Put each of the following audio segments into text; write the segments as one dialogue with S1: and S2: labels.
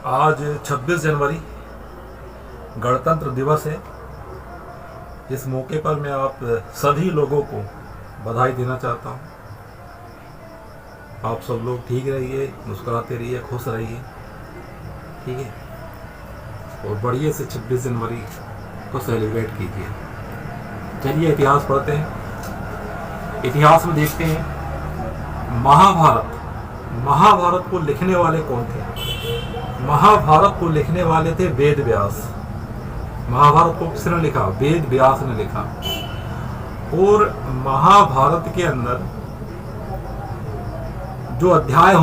S1: आज 26 जनवरी गणतंत्र दिवस है। इस मौके पर मैं आप सभी लोगों को बधाई देना चाहता हूँ। आप सब लोग ठीक रहिए, मुस्कुराते रहिए, खुश रहिए, ठीक है, और बढ़िया से 26 जनवरी को सेलिब्रेट कीजिए। चलिए इतिहास पढ़ते हैं। इतिहास में देखते हैं महाभारत को लिखने वाले कौन थे। महाभारत को लिखने वाले थे वेद व्यास। महाभारत को किसने लिखा? वेद व्यास ने लिखा। और महाभारत के अंदर जो अध्याय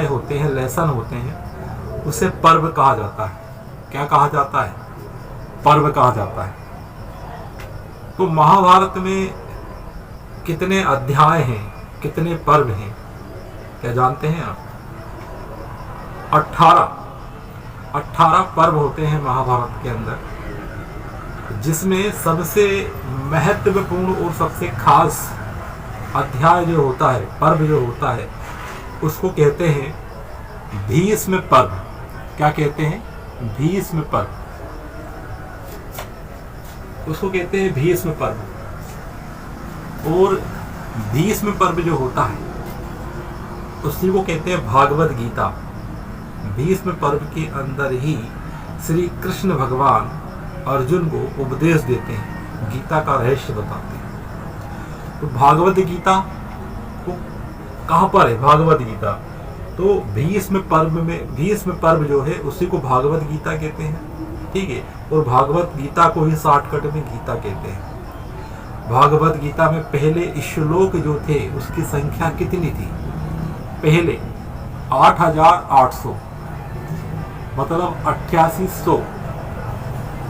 S1: होते हैं, लेसन होते हैं, उसे पर्व कहा जाता है। क्या कहा जाता है? पर्व कहा जाता है। तो महाभारत में कितने अध्याय हैं, कितने पर्व हैं, क्या जानते हैं आप? 18 पर्व होते हैं महाभारत के अंदर, जिसमें सबसे महत्वपूर्ण और सबसे खास अध्याय जो होता है, पर्व जो होता है, उसको कहते हैं भीष्म पर्व। क्या कहते हैं? भीष्म पर्व। उसको कहते हैं भीष्म पर्व। और भीष्म पर्व जो होता है उसी को कहते हैं भागवत गीता। भीष्म पर्व के अंदर ही श्री कृष्ण भगवान अर्जुन को उपदेश देते हैं, गीता का रहस्य बताते हैं। तो भागवत गीता को कहाँ पर है? भागवत गीता तो भीष्म पर्व जो है उसी को भागवत गीता कहते हैं, ठीक है। और भागवत गीता को ही शॉर्टकट में गीता कहते हैं। भागवत गीता में पहले श्लोक जो थे उसकी संख्या कितनी थी? पहले 8,800, मतलब 8800।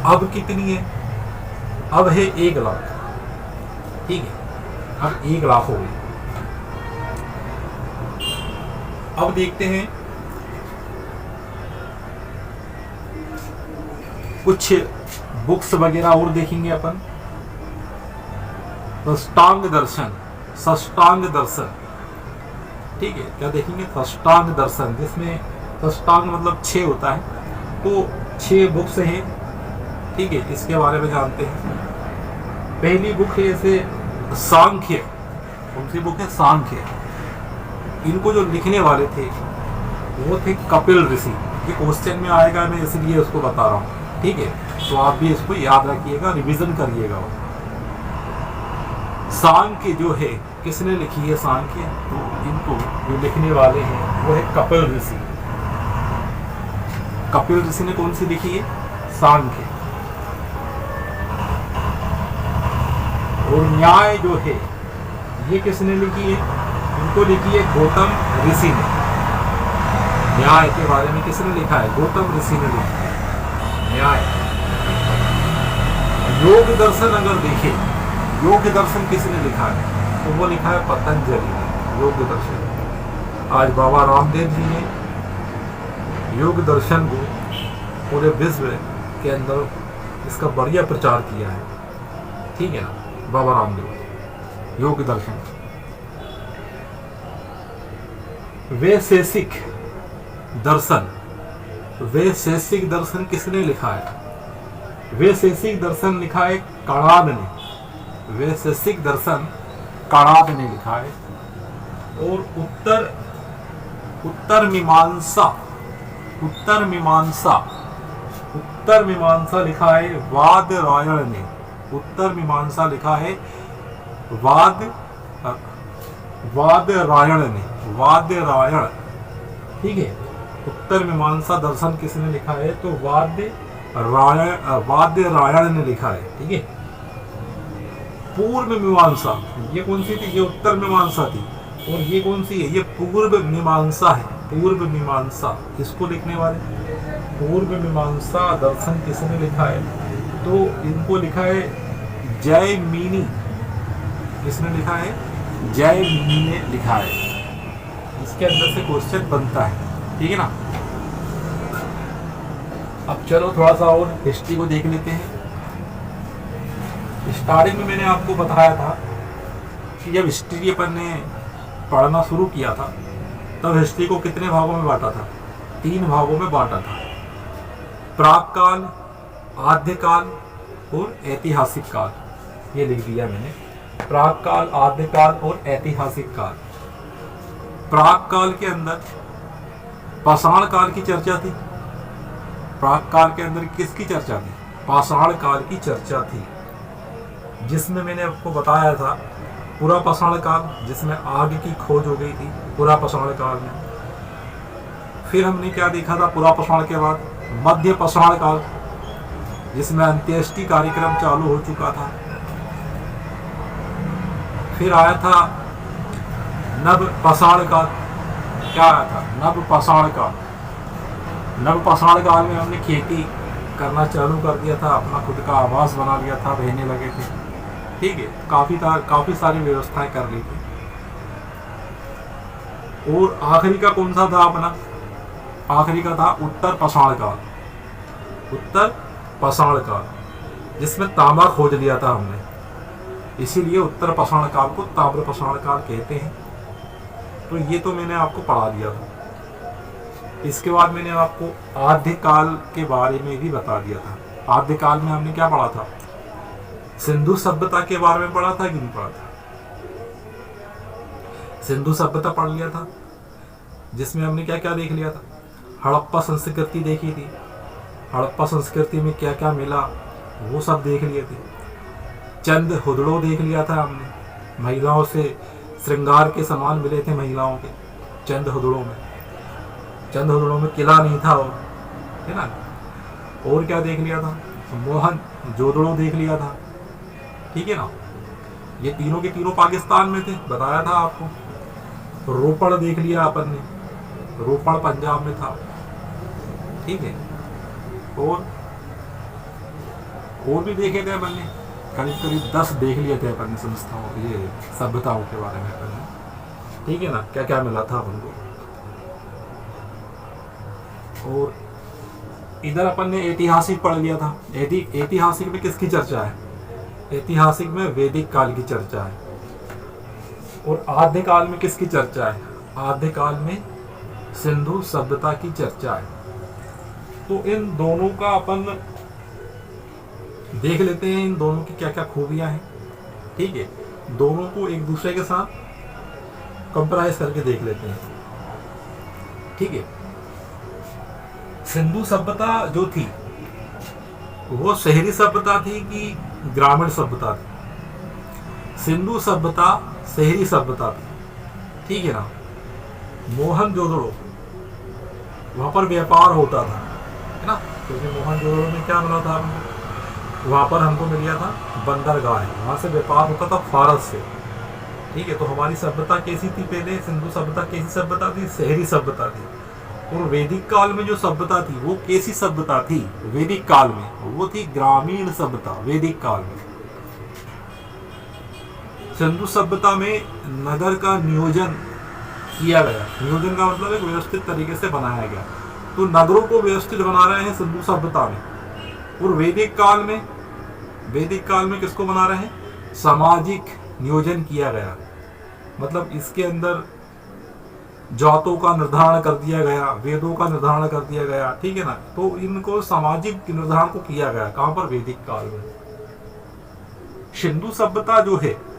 S1: अब कितनी है? अब है 1 लाख, ठीक है। अब 1 लाख हो गई। अब देखते हैं कुछ बुक्स वगैरह और देखेंगे अपन। साष्टांग दर्शन, ठीक है। क्या देखेंगे? साष्टांग दर्शन, जिसमें साष्टांग मतलब 6 होता है। तो 6 बुक्स हैं, ठीक है। इसके बारे में जानते हैं। पहली बुक है जैसे सांख्य। कौन सी बुक है? सांख्य। इनको जो लिखने वाले थे वो थे कपिल ऋषि। ये क्वेश्चन में आएगा, मैं इसलिए उसको बता रहा हूँ, ठीक है। तो आप भी इसको याद रखिएगा, रिवीजन करिएगा। सांख्य जो है किसने लिखी है? सांख्य तो इनको जो लिखने वाले हैं वो है कपिल ऋषि। कपिल ऋषि ने कौन सी लिखी है? सांख्य। और न्याय जो है ये किसने लिखी है? इनको लिखी है गौतम ऋषि ने। न्याय के बारे में किसने लिखा है? गौतम ऋषि ने लिखा है न्याय। योग दर्शन अगर देखें, योग दर्शन किसने लिखा है? तो वो लिखा है पतंजलि ने, योग दर्शन। आज बाबा रामदेव जी ने योग दर्शन को पूरे विश्व के अंदर इसका बढ़िया प्रचार किया है, ठीक है ना। बाबा रामदेव, योग दर्शन। वैशेषिक दर्शन किसने लिखा है? वैशेषिक दर्शन लिखा है कणाद ने। वैशेषिक दर्शन कणाद ने लिखा है। और उत्तर मीमांसा लिखा है वादरायण ने। उत्तर मीमांसा लिखा है वादरायण ने। वादरायण, ठीक है। उत्तर मीमांसा दर्शन किसने लिखा है? तो वादरायण ने लिखा है, ठीक है। पूर्व मीमांसा, ये कौन सी थी? ये उत्तर मीमांसा थी। और ये कौन सी है? ये पूर्व मीमांसा है। पूर्व मीमांसा, इसको लिखने वाले पूर्व मीमांसा दर्शन किसने लिखा है? तो इनको लिखा है जयमिनी। किसने लिखा है? जयमिनी ने लिखा है। इसके अंदर से क्वेश्चन बनता है, ठीक है ना। अब चलो थोड़ा सा और हिस्ट्री को देख लेते हैं। स्टार्टिंग में मैंने आपको बताया था कि जब हिस्ट्री अपन ने पढ़ना शुरू किया था तब हिस्ट्री को कितने भागों में बांटा था? 3 भागों में बांटा था। प्राक काल, आद्य काल और ऐतिहासिक काल। ये लिख दिया मैंने, प्राक काल, आद्य काल और ऐतिहासिक काल। प्राक काल के अंदर पाषाण काल की चर्चा थी। प्राक काल के अंदर किसकी चर्चा थी? पाषाण काल की चर्चा थी, जिसमें मैंने आपको बताया था पूरा पाषाण काल, जिसमें आग की खोज हो गई थी पूरा पाषाण काल में। फिर हमने क्या देखा था पूरा पाषाण के बाद? मध्य पाषाण काल, जिसमें अंत्येष्टि कार्यक्रम चालू हो चुका था। फिर आया था नव पाषाण काल। क्या आया था? नव पाषाण काल। नव पाषाण काल में हमने खेती करना चालू कर दिया था, अपना खुद का आवास बना लिया था, रहने लगे थे। ठीक है, काफी सारी व्यवस्थाएं कर ली थी। और आखिरी का कौन सा था अपना? आखिरी का था उत्तर पाषाण काल। उत्तर पाषाण काल, जिसमें तांबा खोज लिया था हमने, इसीलिए उत्तर पाषाण काल को ताम्र पाषाण काल कहते हैं। तो ये तो मैंने आपको पढ़ा दिया था। इसके बाद मैंने आपको आद्य काल के बारे में भी बता दिया था। आद्य काल में हमने क्या पढ़ा था? सिंधु सभ्यता के बारे में पढ़ा था कि नहीं पढ़ा था? सिंधु सभ्यता पढ़ लिया था, जिसमें हमने क्या क्या देख लिया था? हड़प्पा संस्कृति देखी थी। हड़प्पा संस्कृति में क्या क्या मिला वो सब देख लिए थे। चंद हुदड़ो देख लिया था हमने, महिलाओं से श्रृंगार के सामान मिले थे महिलाओं के चंद हुदड़ों में। चंद हुदड़ों में किला नहीं था, और है ना। और क्या देख लिया था? मोहन जोदड़ो देख लिया था। ठीक है ना। ये तीनों के तीनों पाकिस्तान में थे, बताया था आपको। रोपड़ देख लिया अपन ने, रोपड़ पंजाब में था। ठीक है। और भी देखे थे अपन ने, करीब 10 देख लिए थे अपन ने संस्थाओं, ये सभ्यताओं के बारे में अपन ने। ठीक है ना, क्या क्या मिला था अपन को। और इधर अपन ने ऐतिहासिक पढ़ लिया था। ऐतिहासिक में किसकी चर्चा है? ऐतिहासिक में वैदिक काल की चर्चा है। और आद्य काल में किसकी चर्चा है? आद्य काल में सिंधु सभ्यता की चर्चा है। तो इन दोनों का अपन देख लेते हैं, इन दोनों की क्या क्या खूबियां हैं। ठीक है, दोनों को एक दूसरे के साथ कंपेयर करके देख लेते हैं। ठीक है। सिंधु सभ्यता जो थी वो शहरी सभ्यता थी कि ग्रामीण सभ्यता थी? सिंधु सभ्यता शहरी सभ्यता थी। ठीक है ना। मोहनजोदड़ो, वहां पर व्यापार होता था, है ना। क्योंकि मोहनजोदड़ो में क्या मिला था? वहां पर हमको मिल गया था बंदरगाह, वहां से व्यापार होता था फारस से। ठीक है। तो हमारी सभ्यता कैसी थी पहले? सिंधु सभ्यता कैसी सभ्यता थी? शहरी सभ्यता थी। और वैदिक काल में जो सभ्यता थी वो कैसी सभ्यता थी? वैदिक काल में वो थी ग्रामीण सभ्यता। वैदिक काल में सिंधु सभ्यता में नगर का नियोजन किया गया। नियोजन का मतलब एक व्यवस्थित तरीके से बनाया गया। तो नगरों को व्यवस्थित बना रहे हैं सिंधु सभ्यता में। और वैदिक काल में किसको बना रहे हैं? सामाजिक नियोजन किया गया। मतलब इसके अंदर जातों का निर्धारण कर दिया गया, वेदों का निर्धारण कर दिया गया। ठीक है ना। तो इनको सामाजिक निर्धारण को किया गया। कहां पर? वैदिक काल में। सिंधु सभ्यता जो है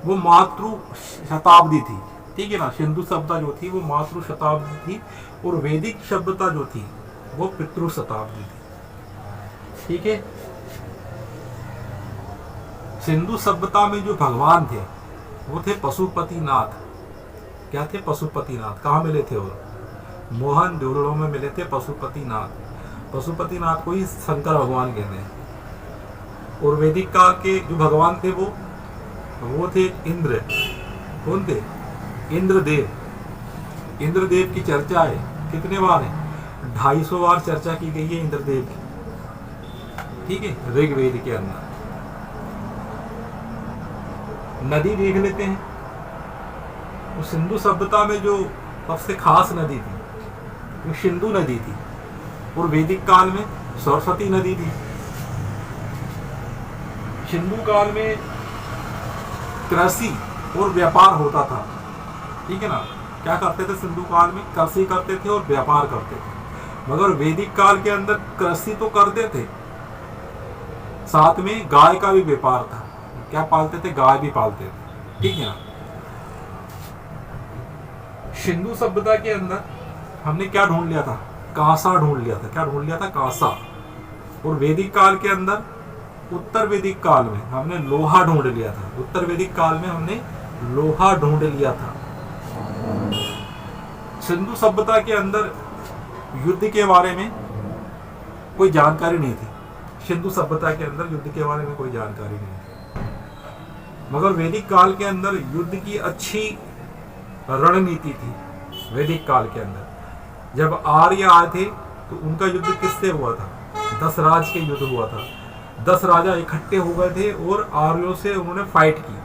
S1: वो मातृ शताब्दी थी। ठीक है ना। सिंधु सभ्यता जो थी वो मातृ शताब्दी थी। और वैदिक सभ्यता जो थी वो पितृ शताब्दी थी। ठीक है। सिंधु सभ्यता में जो भगवान थे वो थे पशुपतिनाथ। क्या थे? पशुपतिनाथ। कहाँ मिले थे? वो मोहनजोदड़ो में मिले थे पशुपतिनाथ। पशुपतिनाथ को ही शंकर भगवान कहते हैं। और वैदिक काल के जो भगवान थे वो थे इंद्र। कौन थे? इंद्रदेव। इंद्रदेव की चर्चा है कितने बार है? 250 बार चर्चा की गई है इंद्रदेव की। ठीक है। ऋग्वेद के अंदर। नदी देख लेते हैं। तो सिंधु सभ्यता में जो सबसे खास नदी थी वो सिंधु नदी थी। और वैदिक काल में सरस्वती नदी थी। सिंधु काल में कृषि और व्यापार होता था। ठीक है ना। क्या करते थे सिंधु काल में? कृषि करते थे और व्यापार करते थे। मगर वैदिक काल के अंदर कृषि तो करते थे, साथ में गाय का भी व्यापार था। क्या पालते थे? गाय भी पालते थे। ठीक है ना। सिंधु सभ्यता के अंदर हमने क्या ढूंढ लिया था? कांसा ढूंढ लिया था। क्या ढूंढ लिया था? कांसा। और वैदिक काल के अंदर, उत्तर वैदिक काल में हमने लोहा ढूंढ लिया था। उत्तर वैदिक काल में हमने लोहा ढूंढ लिया था। सिंधु सभ्यता के अंदर युद्ध के बारे में कोई जानकारी नहीं थी। सिंधु सभ्यता के अंदर युद्ध के बारे में कोई जानकारी नहीं थी। मगर वैदिक काल के अंदर युद्ध की अच्छी रणनीति थी। वैदिक काल के अंदर जब आर्य आए थे तो उनका युद्ध किससे हुआ था? 10 राज के युद्ध हुआ था। 10 राजा इकट्ठे हो गए थे और आर्यों से उन्होंने फाइट की,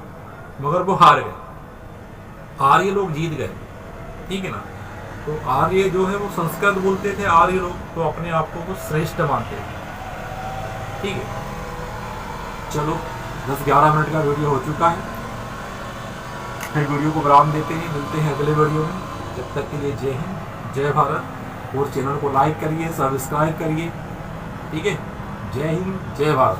S1: मगर वो हार गए। आर्य लोग जीत गए। ठीक है ना। तो आर्य जो है वो संस्कृत बोलते थे। आर्य लोग तो अपने आप को श्रेष्ठ मानते थे। ठीक है। चलो 10-11 मिनट का वीडियो हो चुका है। फिर वीडियो को विराम देते हैं। मिलते हैं अगले वीडियो में। जब तक के लिए जय हिंद, जय भारत। और चैनल को लाइक करिए, सब्सक्राइब करिए। ठीक है। जय हिंद, जय भारत।